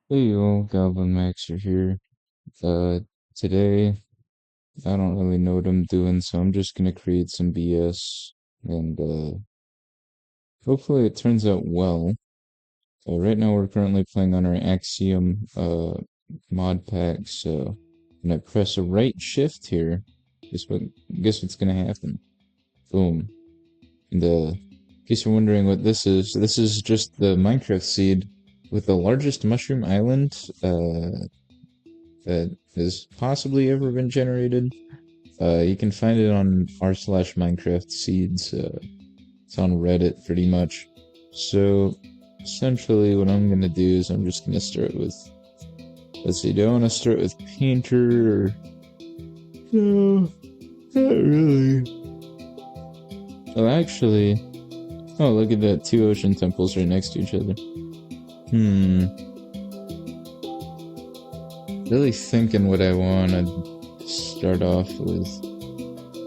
Hey yo, goblinmaxxer here. Uh, Today, I don't really know what I'm doing, so I'm just gonna create some BS, and hopefully it turns out well. Right now we're currently playing on our Axiom, mod pack, so I'm gonna press a right shift here. Guess what's gonna happen? Boom. And, in case you're wondering what this is just the Minecraft seed with the largest mushroom island, that has possibly ever been generated. You can find it on r/Minecraft seeds. It's on Reddit pretty much. So essentially, what I'm gonna do is I'm just gonna start with. Let's see. Do I want to start with painter or no? Not really. Oh, actually. Oh, look at that! Two ocean temples right next to each other. Really thinking what I want to start off with.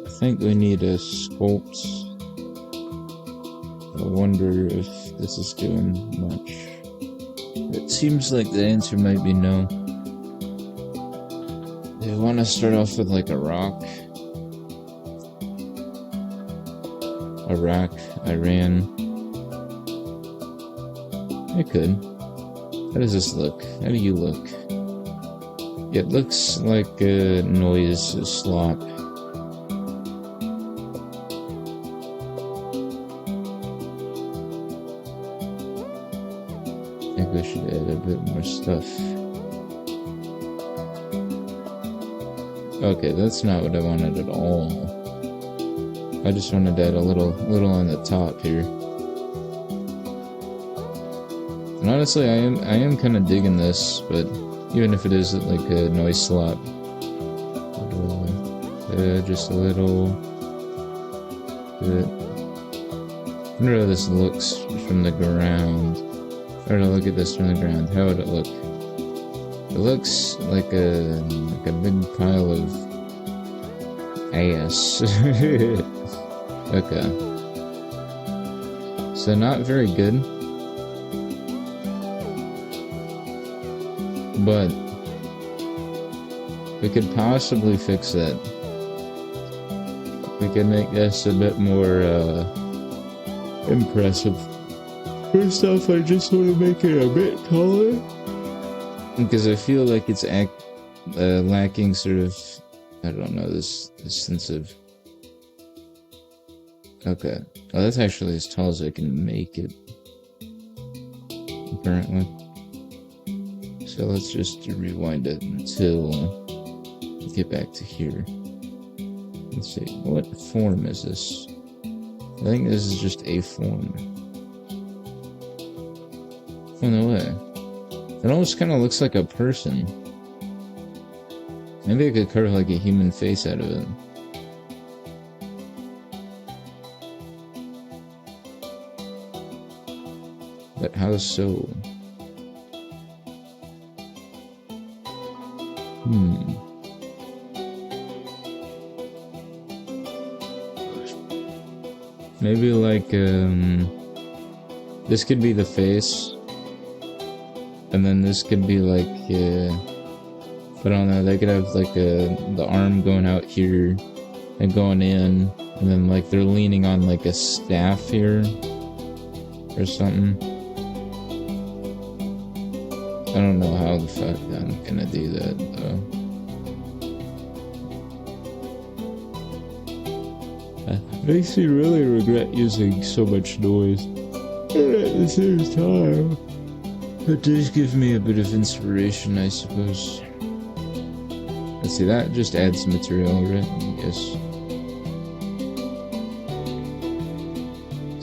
I think we need a sculpt. I wonder if this is doing much. It seems like the answer might be no. I want to start off with like a rock. Iraq, Iran. I could. How does this look? How do you look? It looks like a noise slop. I think I should add a bit more stuff. Okay, that's not what I wanted at all. I just wanted to add a little on the top here. And honestly, I am kind of digging this, but even if it is like a noise slop, just a little bit. I wonder how this looks from the ground. Try to look at this from the ground. How would it look? It looks like a big pile of ass. Okay. So not very good. But we could possibly fix that. We could make this a bit more impressive. First off, I just want to make it a bit taller, because I feel like it's lacking sort of, I don't know, this sense of. Okay. Oh, that's actually as tall as I can make it. Apparently. So let's just rewind it until we get back to here. Let's see, what form is this? I think this is just a form. Oh, no way. It almost kind of looks like a person. Maybe I could carve like a human face out of it. But how so? Maybe like, this could be the face. And then this could be like, I don't know, they could have like the arm going out here and going in. And then like they're leaning on like a staff here or something. I don't know how the fuck I'm gonna do that though. Makes me really regret using so much noise. And at the same time, it does give me a bit of inspiration, I suppose. Let's see, that just adds material, right? I guess.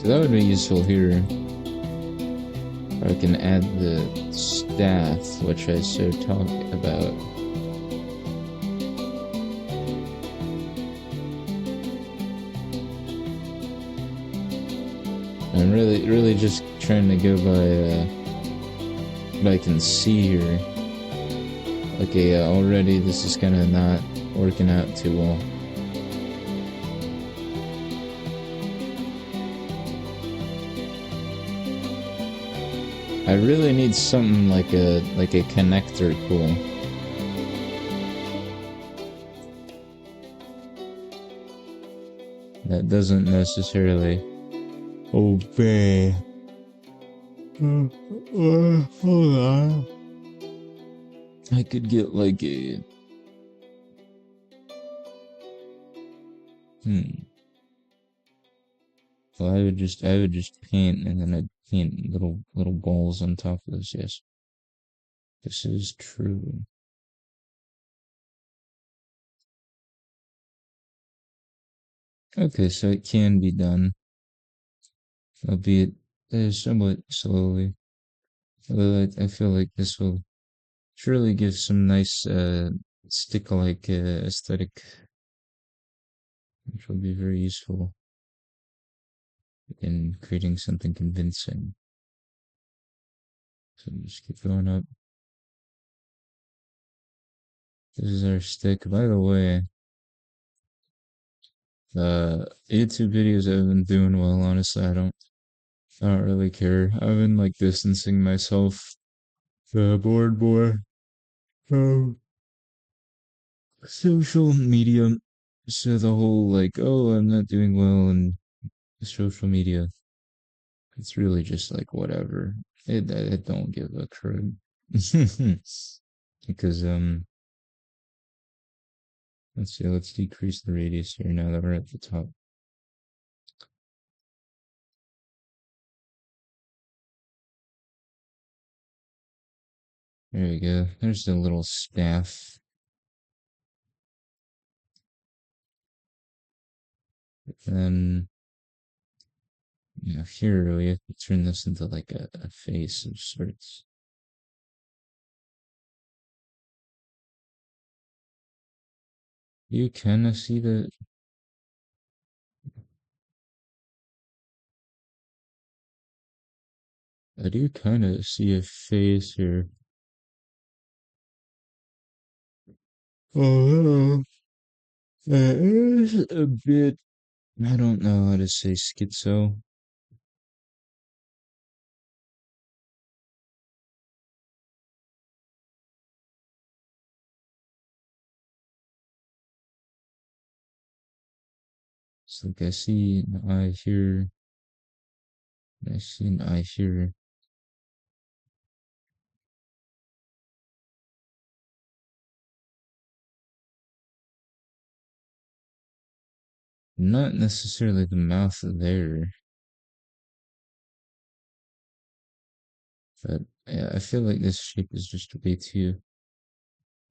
So that would be useful here. I can add the staff, which I so talk about. I'm really just trying to go by what I can see here. Okay, already this is kind of not working out too well. I really need something like a connector tool. That doesn't necessarily obey. Hold on. I could get like a hmm. Well, I would just paint and then I'd paint little balls on top of this. Yes, this is true. Okay, so it can be done, albeit somewhat slowly. Although I feel like this will surely give some nice stick-like aesthetic, which will be very useful in creating something convincing. So just keep going up. This is our stick. By the way, YouTube videos have been doing well. Honestly, I don't really care. I've been like distancing myself more and more from social media. So the whole like, oh, I'm not doing well in social media. It's really just like whatever. I don't give a crap. Because let's see, let's decrease the radius here now that we're at the top. There we go. There's the little staff. And then yeah, here we have to turn this into like a face of sorts. You kind of see the I do kind of see a face here. Oh, it is a bit. I don't know how to say schizo. It's like I see an eye here. I see an eye here. Not necessarily the mouth there, but yeah, I feel like this shape is just way too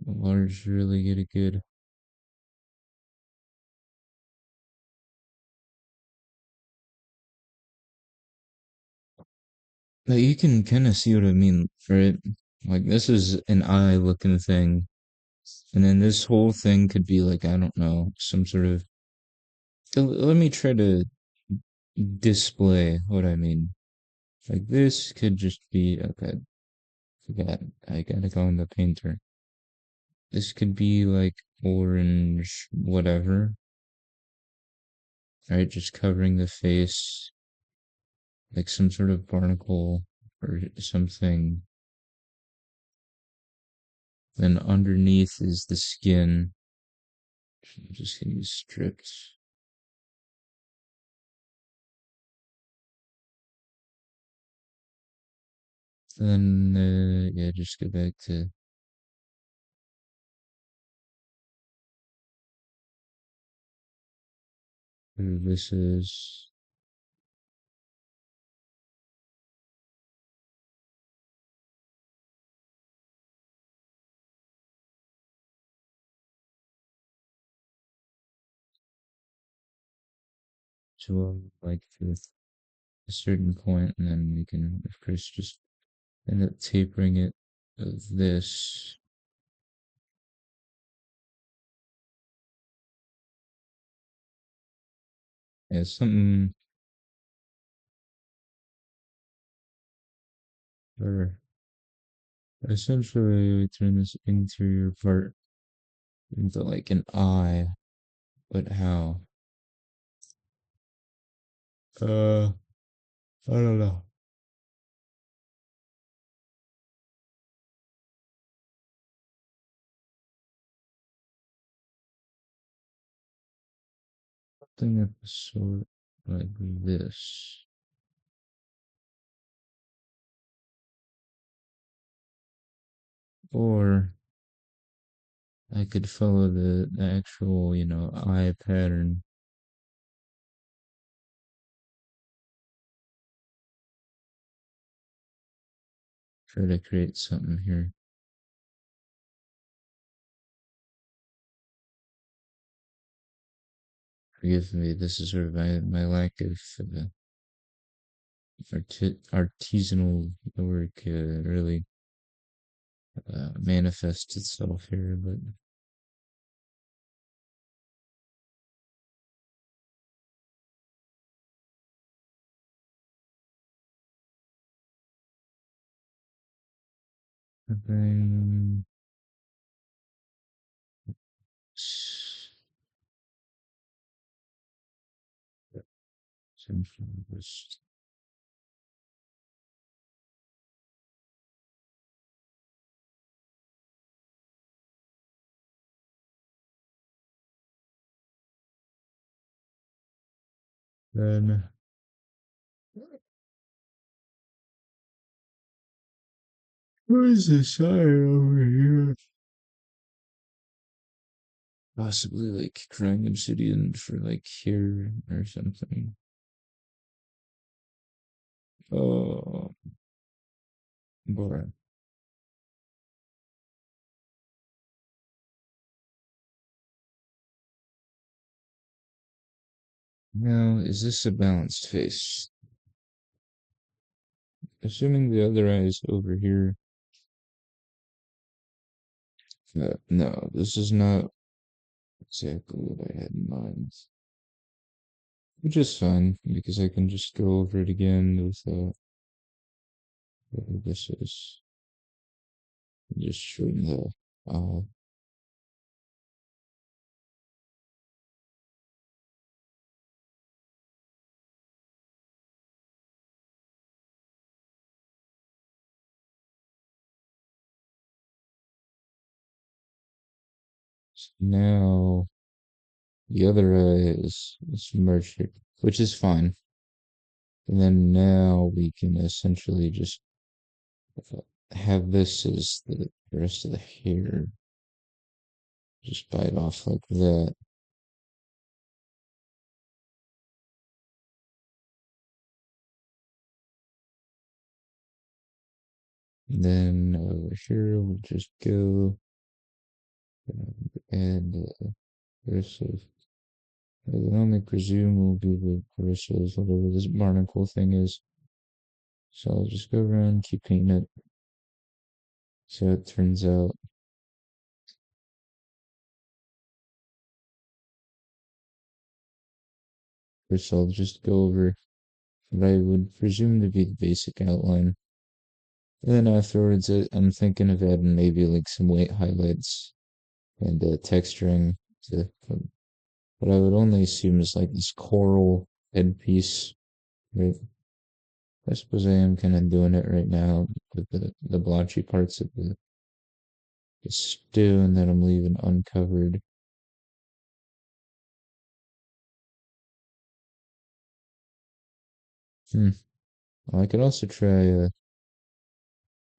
large to really get it good. Like you can kind of see what I mean, right? Like this is an eye looking thing, and then this whole thing could be like I don't know, some sort of. Let me try to display what I mean. Like this could just be okay. Forgot. I gotta go in the painter. This could be like orange, whatever. Right, just covering the face, like some sort of barnacle or something. Then underneath is the skin. I'm just gonna use stripped. Then yeah, just go back to where this is. So like to a certain point, and then we can of course just end up tapering it of this. Yeah, something or essentially we turn this interior part into like an eye, but how? I don't know. something of the sort like this. Or I could follow the actual, eye pattern. Try to create something here. Forgive me, this is sort of my lack of artisanal work really manifests itself here, but then then where's the sign over here? Possibly like crying obsidian for like here or something. Oh, boy. Now, is this a balanced face? Assuming the other eye is over here. No, this is not exactly what I had in mind. Which is fine, because I can just go over it again with whatever this is. Just shorten the eye. So now the other eye is merged here, which is fine. And then now we can essentially just have this as the rest of the hair. Just bite off like that. And then over here we'll just go and rest of I can only presume will be the Carissa's, whatever this barnacle thing is. So I'll just go around, keep painting it. See how it turns out. First I'll just go over what I would presume to be the basic outline. And then afterwards I'm thinking of adding maybe like some white highlights and texturing to what I would only assume is like this coral headpiece, right? I suppose I am kind of doing it right now with the blotchy parts of the stone that I'm leaving uncovered. Hmm. Well, I could also try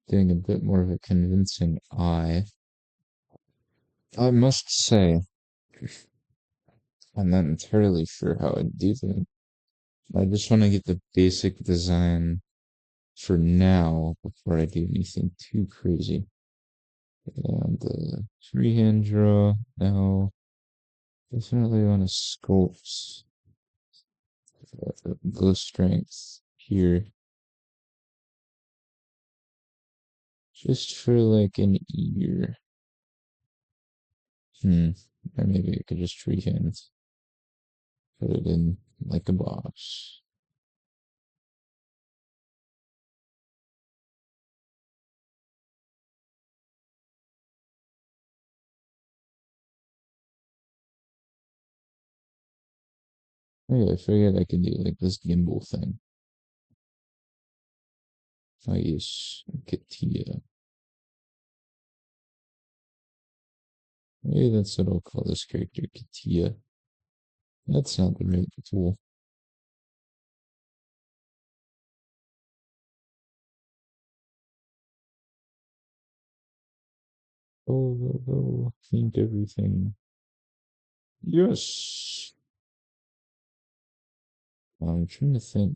doing a bit more of a convincing eye. I must say, I'm not entirely sure how I'd do that. I just want to get the basic design for now before I do anything too crazy. And freehand draw now. Definitely want to sculpt glow strength here. Just for like an ear. Or maybe I could just freehand put it in like a box. Oh yeah, I figured I could do like this gimbal thing. I use Katia. Maybe that's what I'll call this character, Katia. That's not the right tool. Oh, paint everything. Yes. I'm trying to think.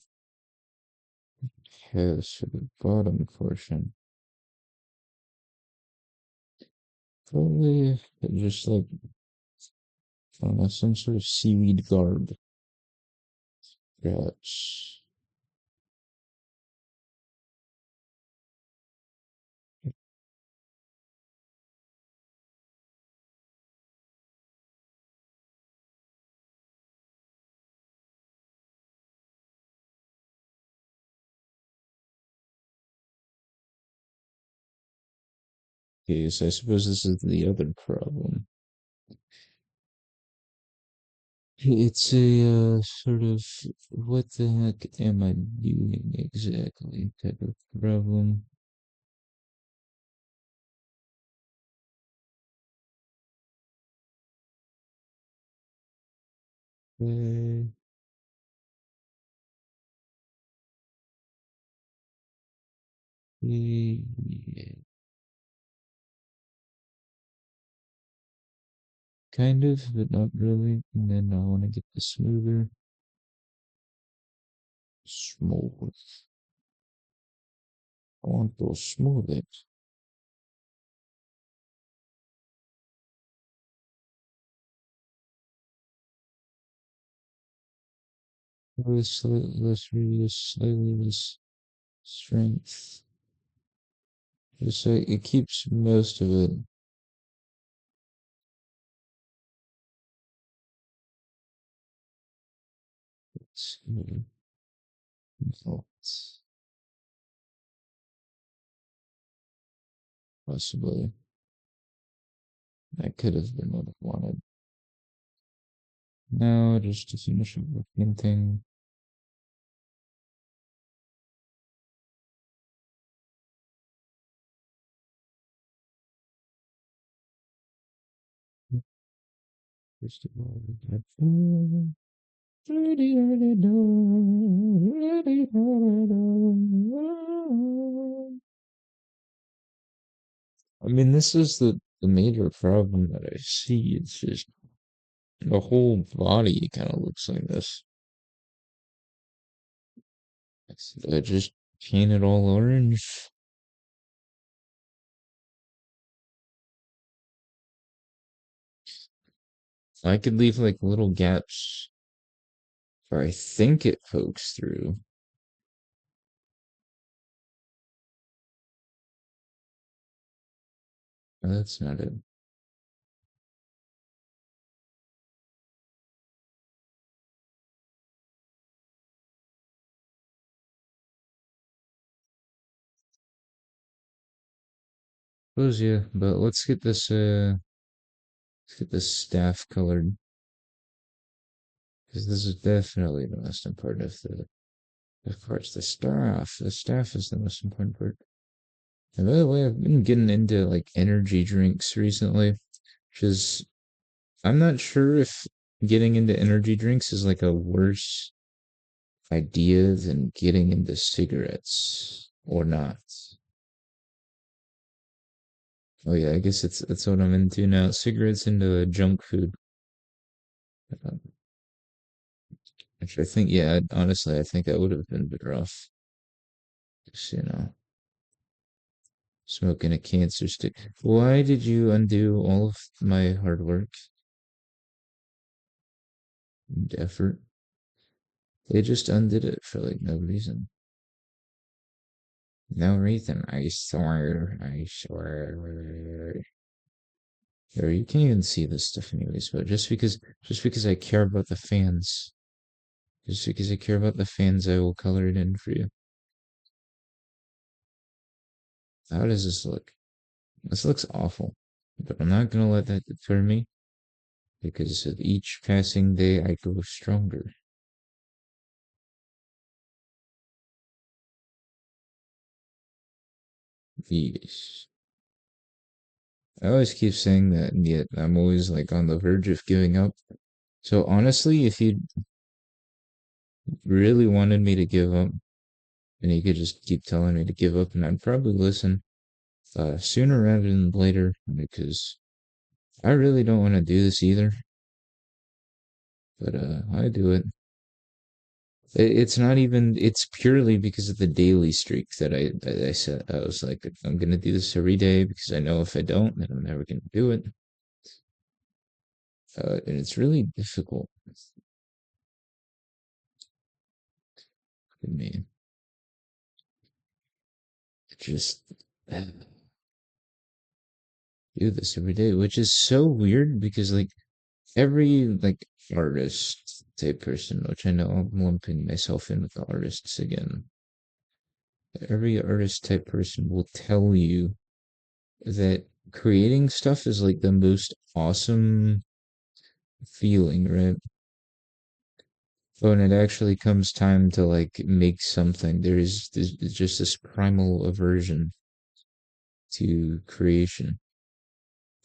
Yes, for the bottom portion. Probably just like, I don't know, some sort of seaweed garb. Perhaps. Okay, so I suppose this is the other problem. It's a sort of what the heck am I doing exactly type of problem. Uh, yeah, kind of, but not really. And then I want to get the smoother, smooth. I want to smooth it. With slightly less radius, slightly less strength. Just so it keeps most of it. It's, possibly. That could have been what I wanted. No, just to finish up the painting. First of all, we got I mean, this is the major problem that I see. It's just the whole body kind of looks like this. I just paint it all orange. I could leave like little gaps where I think it pokes through. That's not it. Suppose yeah, but let's get this staff colored because this is definitely the most important of course the staff. The staff is the most important part. And by the way, I've been getting into like energy drinks recently, which is I'm not sure if getting into energy drinks is like a worse idea than getting into cigarettes or not. Oh yeah, I guess it's what I'm into now. Cigarettes into junk food. Uh, Which I think, yeah, honestly, I think I would have been better off just, smoking a cancer stick. Why did you undo all of my hard work and effort? They just undid it for like no reason. No reason, I swear, I swear. Or you can't even see this stuff anyways, but just because I care about the fans, just because I care about the fans, I will color it in for you. How does this look? This looks awful, but I'm not gonna let that deter me because with each passing day I grow stronger. Yes. I always keep saying that, and yet I'm always like on the verge of giving up. So honestly, if you really wanted me to give up, and you could just keep telling me to give up, and I'd probably listen sooner rather than later, because I really don't want to do this either. But I do it. It's not even. It's purely because of the daily streak that I said. I was like, I'm gonna do this every day because I know if I don't, then I'm never gonna do it. And it's really difficult for me to just do this every day, which is so weird because like every like artist type person, which I know I'm lumping myself in with the artists again. Every artist type person will tell you that creating stuff is like the most awesome feeling, right? But when it actually comes time to like make something, there's just this primal aversion to creation.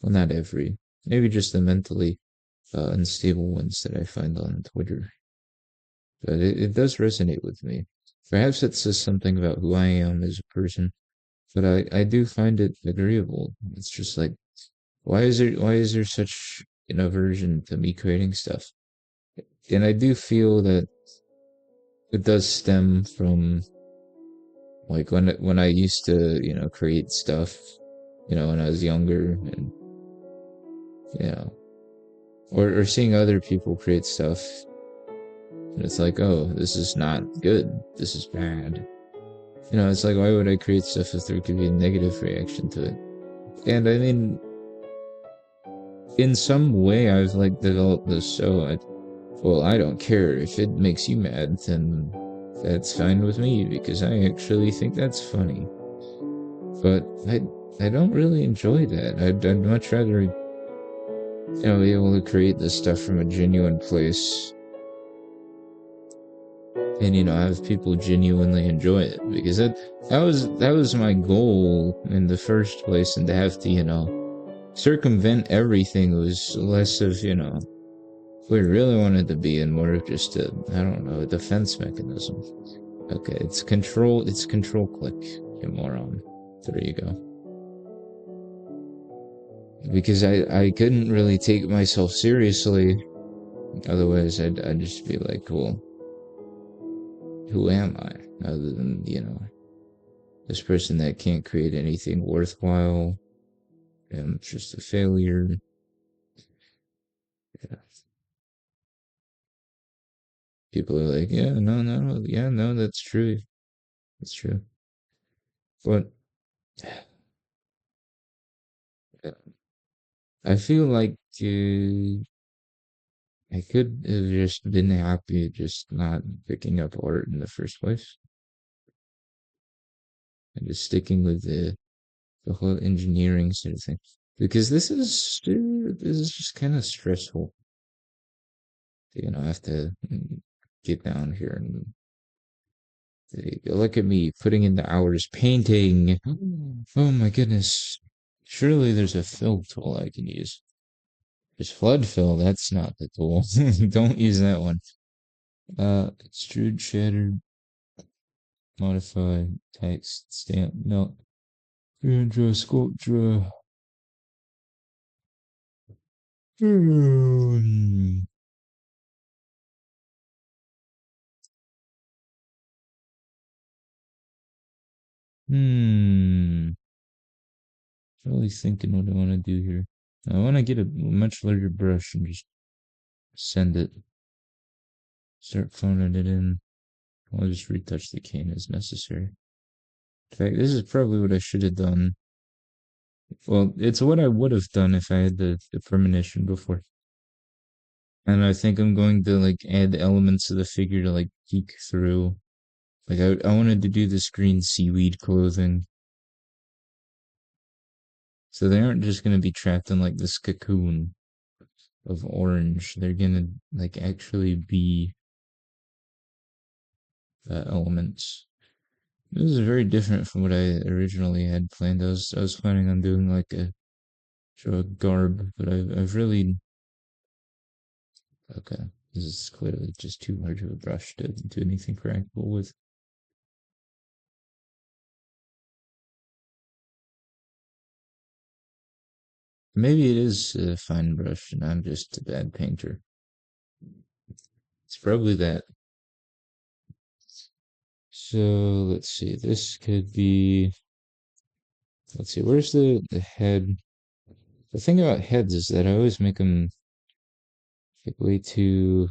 Well, not every, maybe just the mentally unstable ones that I find on Twitter. But it does resonate with me. Perhaps it says something about who I am as a person, but I do find it agreeable. It's just like, why is there such an aversion to me creating stuff? And I do feel that it does stem from like when I used to, create stuff, when I was younger and you know, or seeing other people create stuff and it's like, oh, this is not good. This is bad. It's like, why would I create stuff if there could be a negative reaction to it? And I mean, in some way, I've like developed this well, I don't care if it makes you mad, then that's fine with me because I actually think that's funny. But I don't really enjoy that. I'd much rather, be able to create this stuff from a genuine place and have people genuinely enjoy it because that was my goal in the first place, and to have to circumvent everything was less of what I really wanted to be and more of just a, I don't know, a defense mechanism. Okay, it's control click, you moron. There you go. Because I couldn't really take myself seriously, otherwise I'd just be like, well, who am I other than this person that can't create anything worthwhile and just a failure. Yeah. People are like, yeah, no, no, yeah, no, that's true. That's true. But I feel like I could have just been happy just not picking up art in the first place and just sticking with the whole engineering sort of thing. Because this is just kind of stressful. I have to get down here and look at me putting in the hours painting. Oh my goodness. Surely there's a fill tool I can use. There's flood fill, that's not the tool. Don't use that one. Extrude, shatter, modify, text, stamp, no. Draw, sculpture. Hmm. Hmm. Really thinking what I want to do here. I want to get a much larger brush and just send it. Start phoning it in. I'll just retouch the cane as necessary. In fact, this is probably what I should have done. Well, it's what I would have done if I had the premonition before. And I think I'm going to like add elements of the figure to like peek through. Like I wanted to do this green seaweed clothing. So they aren't just gonna be trapped in like this cocoon of orange. They're gonna like actually be elements. This is very different from what I originally had planned. I was planning on doing like a garb, but I've really Okay, this is clearly just too large of a brush to do anything practical with. Maybe it is a fine brush and I'm just a bad painter. It's probably that. So let's see, this could be, let's see, where's the head? The thing about heads is that I always make them like way too.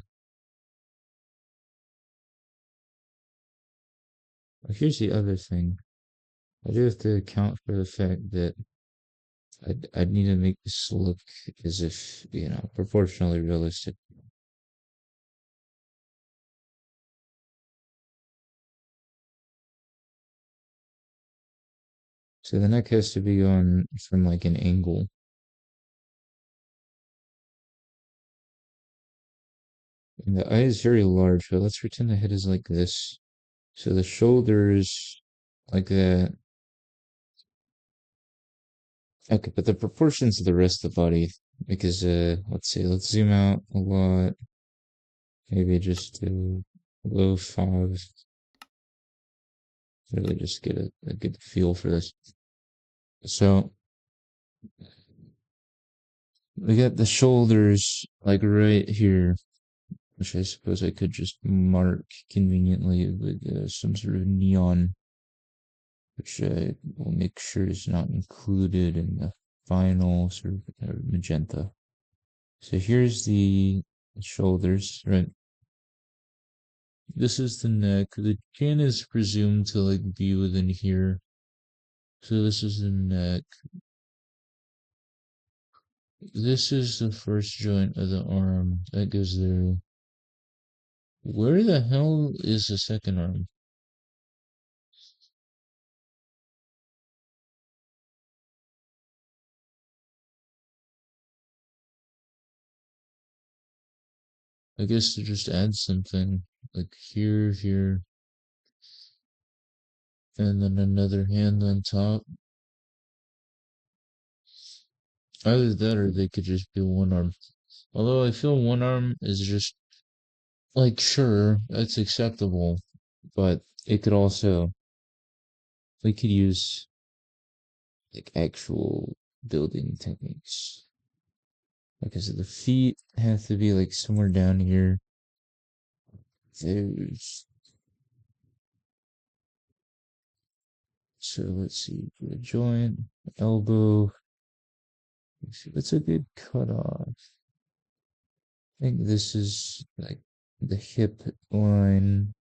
Well, here's the other thing. I do have to account for the fact that I'd need to make this look as if, proportionally realistic. So the neck has to be on from like an angle. And the eye is very large, but let's pretend the head is like this. So the shoulders like that. Okay, but the proportions of the rest of the body, because let's see, let's zoom out a lot. Maybe just do low five. Really just get a good feel for this. So we got the shoulders like right here, which I suppose I could just mark conveniently with some sort of neon, which I will make sure is not included in the final sort of magenta. So here's the shoulders, right? This is the neck. The chin is presumed to like be within here. So this is the neck. This is the first joint of the arm that goes there. Where the hell is the second arm? I guess to just add something like here, here, and then another hand on top. Either that or they could just do one arm. Although I feel one arm is just like, sure, that's acceptable, but it could also, we could use like actual building techniques. Because the feet have to be like somewhere down here. There's, so let's see, for the joint, elbow. Let's see, what's a good cutoff? I think this is like the hip line,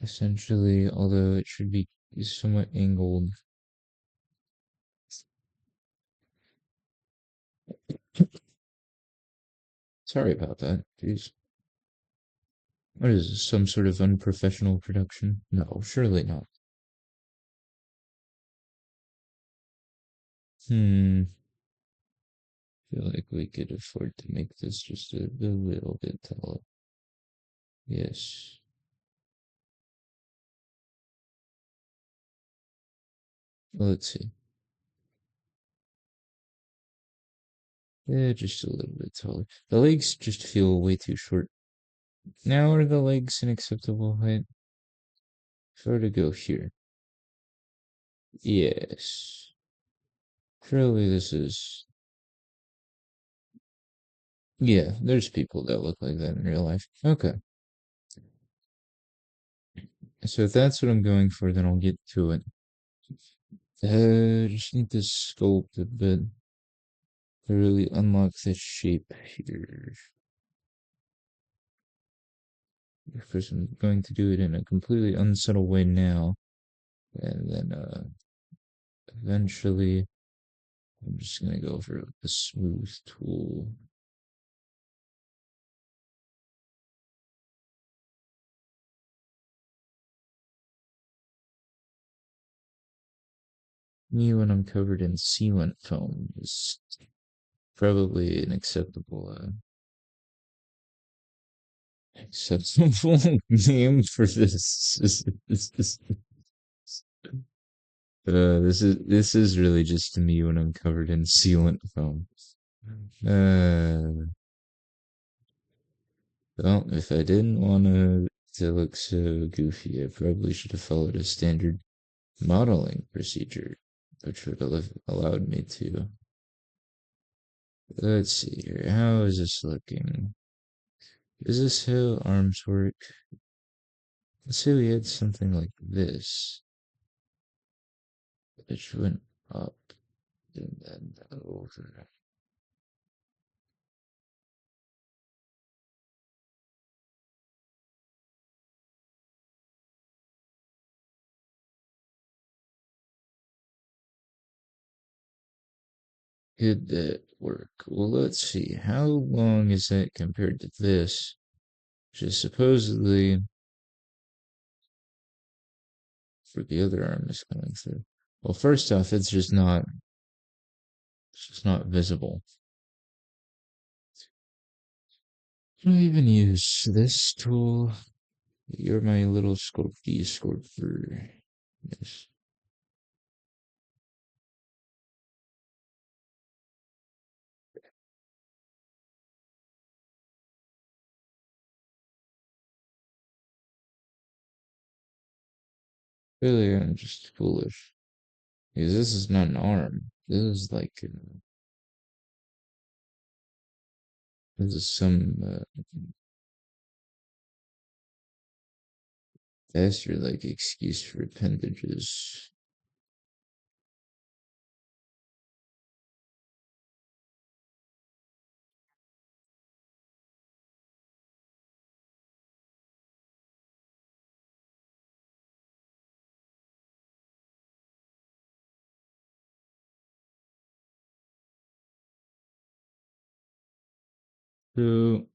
essentially, although it should be somewhat angled. Sorry about that. Jeez. What is this, some sort of unprofessional production? No, surely not. Feel like we could afford to make this just a little bit taller. Yes. Well, let's see. Yeah, just a little bit taller. The legs just feel way too short. Now are the legs an acceptable height? If I were to go here. Yes. Surely this is. Yeah, there's people that look like that in real life. Okay. So if that's what I'm going for, then I'll get to it. Just need to sculpt a bit to really unlock this shape here. Of course, I'm going to do it in a completely unsubtle way now. And then eventually I'm just gonna go for the smooth tool. Me when I'm covered in sealant foam is probably an acceptable name for this. This is really just me when I'm covered in sealant foam. Uh, Well, if I didn't want to look so goofy, I probably should have followed a standard modeling procedure, which would have allowed me to. Let's see here. How is this looking? Is this how arms work? Let's say we had something like this, which went up and then over. Could that work? Well, let's see. How long is that compared to this, which is supposedly for the other arm is coming through? Well, first off, it's just not visible. Do I even use this tool? You're my little sculpty sculptor. Yes. Really, I'm just foolish. Because this is not an arm. This is some faster like excuse for appendages. So,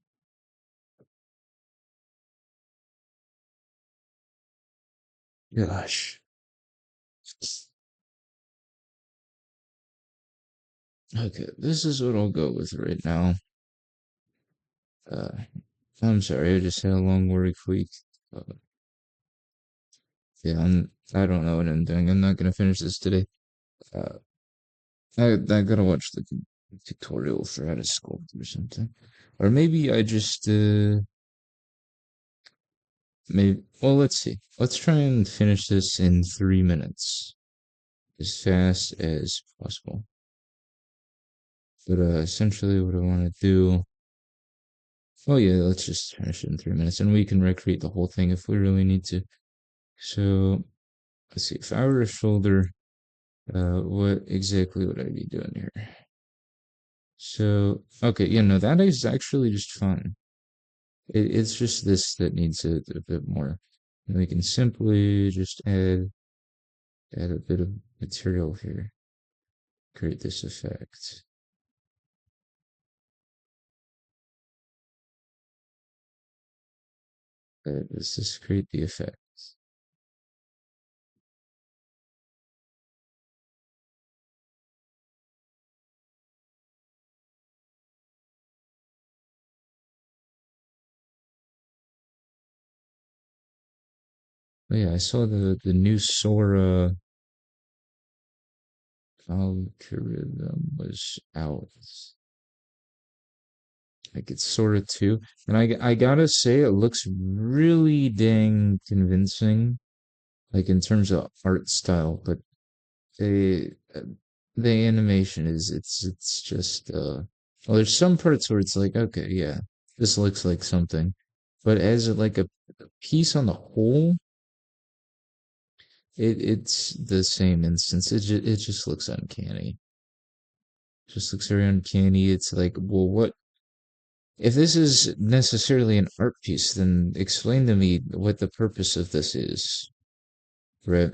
gosh. Okay, this is what I'll go with right now. Uh, I'm sorry, I just had a long work week. Uh, yeah, I don't know what I'm doing. I'm not gonna finish this today. Uh, I gotta watch the tutorial for how to sculpt or something. Or maybe I just, maybe, well, let's see. Let's try and finish this in 3 minutes. As fast as possible. But, essentially what I want to do, oh yeah, let's just finish it in 3 minutes and we can recreate the whole thing if we really need to. So, let's see, if I were a shoulder, what exactly would I be doing here? So, okay, yeah, no, that is actually just fine. It's just this that needs a bit more. And we can simply just add a bit of material here, create this effect. Let's just create the effect. Oh yeah, I saw the new Sora algorithm was out. Like it's Sora 2. And I gotta say, it looks really dang convincing, like in terms of art style, but they, the animation it's just, well, there's some parts where it's like, okay, yeah, this looks like something. But as like a piece on the whole, it's the same instance. It just looks uncanny. Just looks very uncanny. It's like, well, what if this is necessarily an art piece, then explain to me what the purpose of this is, right?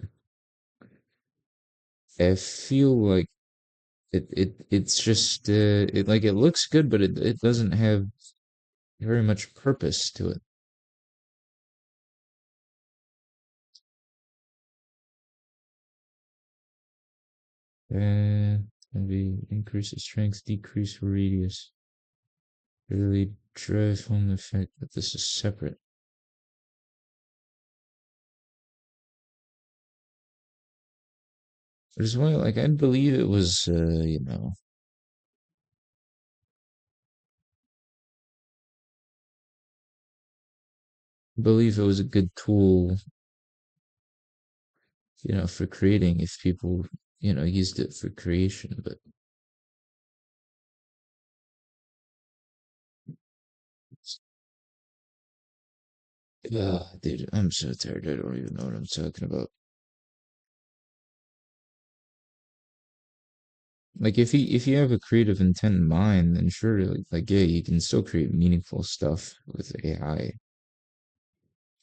I feel like it's just it looks good, but it doesn't have very much purpose to it. Maybe increase the strength, decrease radius. Really drive home the fact that this is separate. Which is why, like, I believe it was, believe it was a good tool, for creating if people, used it for creation. But dude, I'm so tired. I don't even know what I'm talking about. Like if you have a creative intent in mind, then sure, like yeah, you can still create meaningful stuff with AI.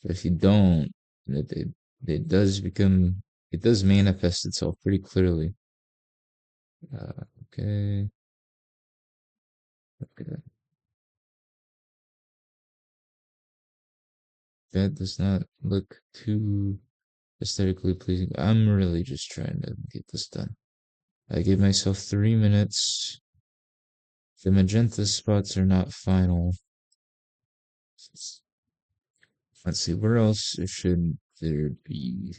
But if you don't, it does it does manifest itself pretty clearly. Okay, okay, that does not look too aesthetically pleasing. I'm really just trying to get this done. I gave myself 3 minutes. The magenta spots are not final. Let's see, where else should there be?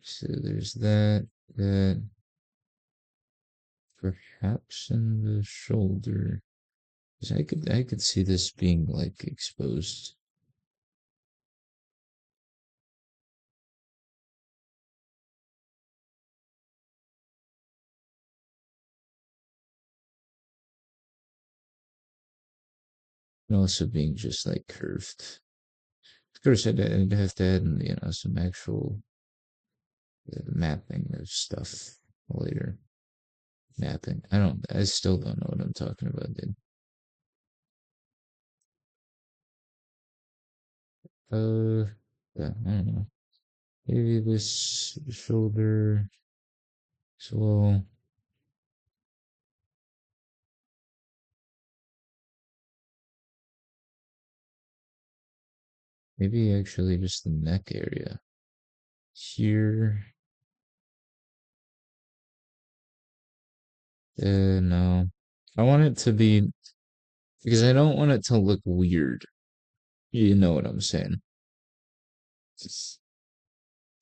So there's that, perhaps in the shoulder. 'Cause I could see this being like exposed. And also being just like curved. Of course, I'd have to add, some actual mapping of stuff later. Mapping. I still don't know what I'm talking about, dude. Yeah, I don't know. Maybe this shoulder as well. Maybe actually just the neck area. Here. No. I want it to be, because I don't want it to look weird. You know what I'm saying?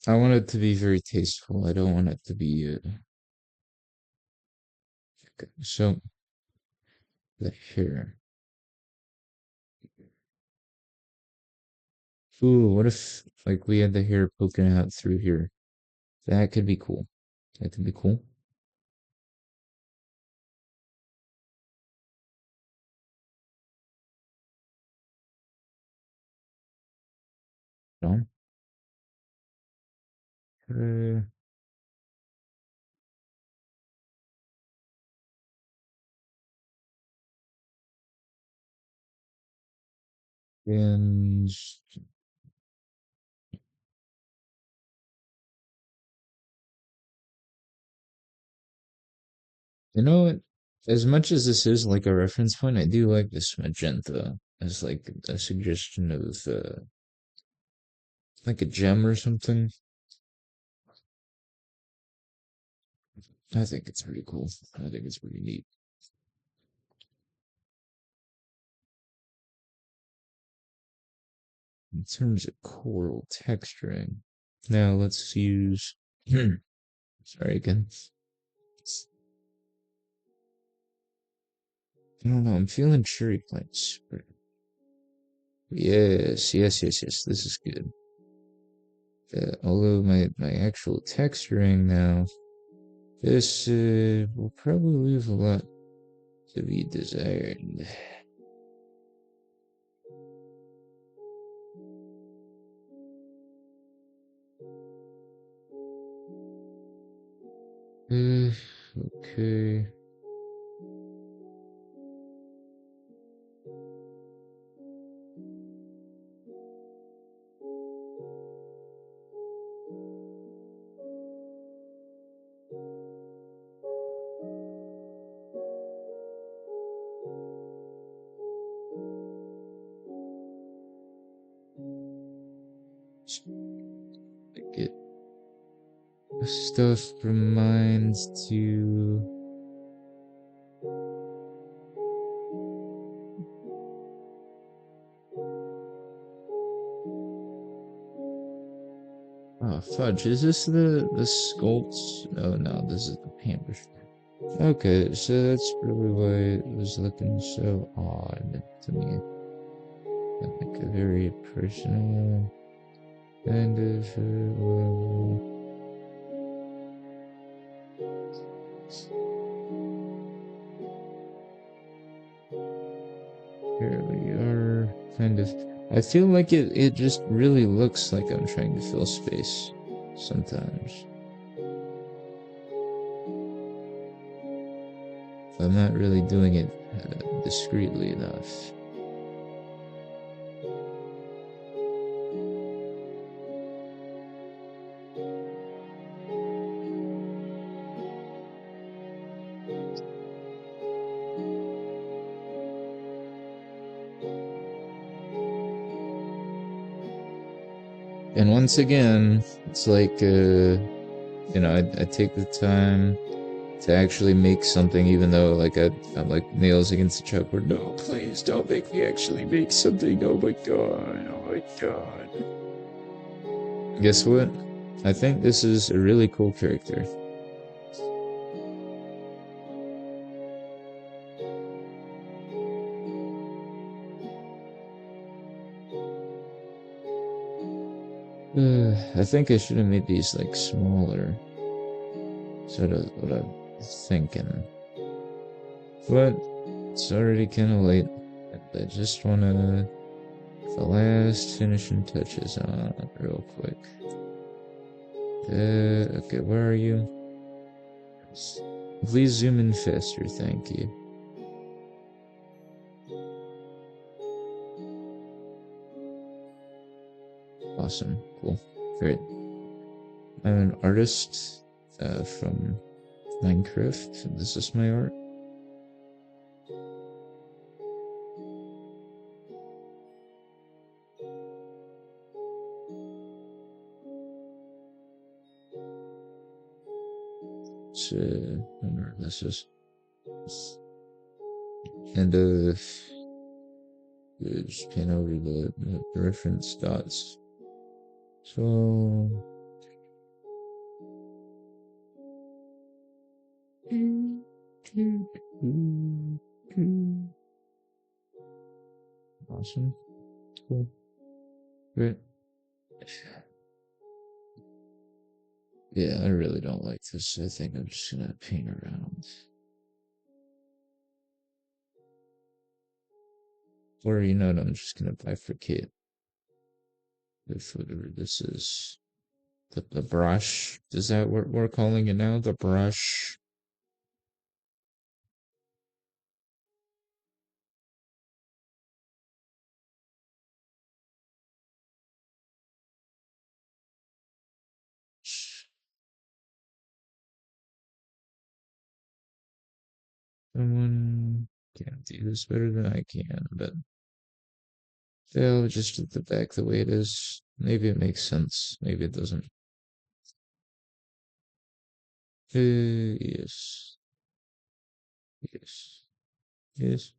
I want it to be very tasteful. I don't want it to be, okay. So the hair. Ooh, what if like we had the hair poking out through here? That could be cool. That could be cool. No? Uh, and you know what? As much as this is like a reference point, I do like this magenta as like a suggestion of like a gem or something. I think it's pretty cool. I think it's pretty neat. In terms of coral texturing. Now let's use sorry again. I don't know, I'm feeling cherry points. Yes, yes, yes, yes. This is good. Although my actual texturing now, this will probably leave a lot to be desired. Okay. Get stuff from mines to oh fudge, is this the sculpts? Oh no, this is the paintbrush. Okay, so that's probably why it was looking so odd to me. like a very personal kind of level. Here we are, kind of. I feel like it just really looks like I'm trying to fill space sometimes. I'm not really doing it discreetly enough. And once again, it's like, I take the time to actually make something, even though, like, I'm like nails against the chalkboard. No, please don't make me actually make something. Oh my god, oh my god. Guess what? I think this is a really cool character. I think I should have made these, like, smaller. Sort of what I'm thinking. But it's already kind of late. I just want to the last finishing touches on it real quick. Okay, where are you? Please zoom in faster, thank you. Awesome, cool, great. I'm an artist from Minecraft. This is my art. So, I wonder what this is. And just pan over the reference dots. So awesome, cool, great. Yeah, I really don't like this. I think I'm just gonna paint around. Or, I'm just gonna bifurcate with whatever this is. The brush. Is that what we're calling it now? The brush. Someone can't do this better than I can, but they'll just do the back the way it is. Maybe it makes sense. Maybe it doesn't. Yes. Yes. Yes.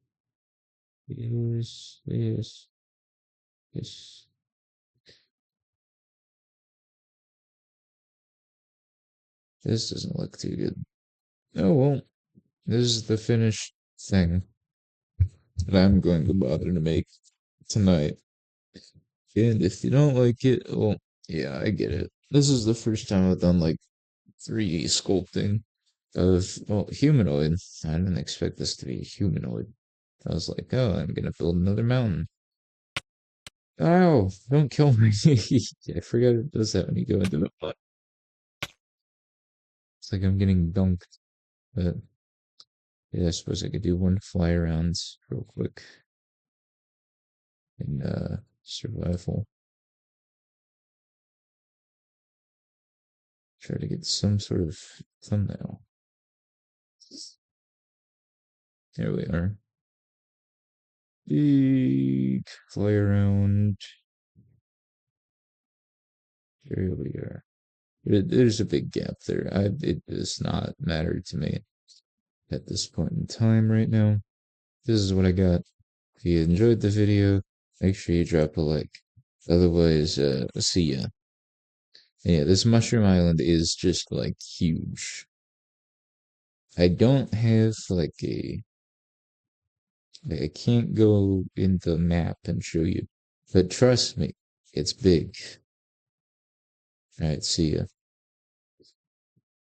Yes. Yes. Yes. This doesn't look too good. Oh well, this is the finished thing that I'm going to bother to make tonight. And if you don't like it, well, yeah, I get it. This is the first time I've done like 3D sculpting of, well, humanoid. I didn't expect this to be humanoid. I was like, oh, I'm gonna build another mountain. Oh, don't kill me. I forgot it does that when you go into the butt. It's like I'm getting dunked. But yeah, I suppose I could do one fly around real quick in survival. Try to get some sort of thumbnail. Here we are. Big fly around. Here we are. There's a big gap there. It does not matter to me at this point in time right now. This is what I got. If you enjoyed the video, make sure you drop a like. Otherwise, see ya. And yeah, this Mushroom Island is just like huge. I don't have like I can't go in the map and show you, but trust me, it's big. All right, see ya.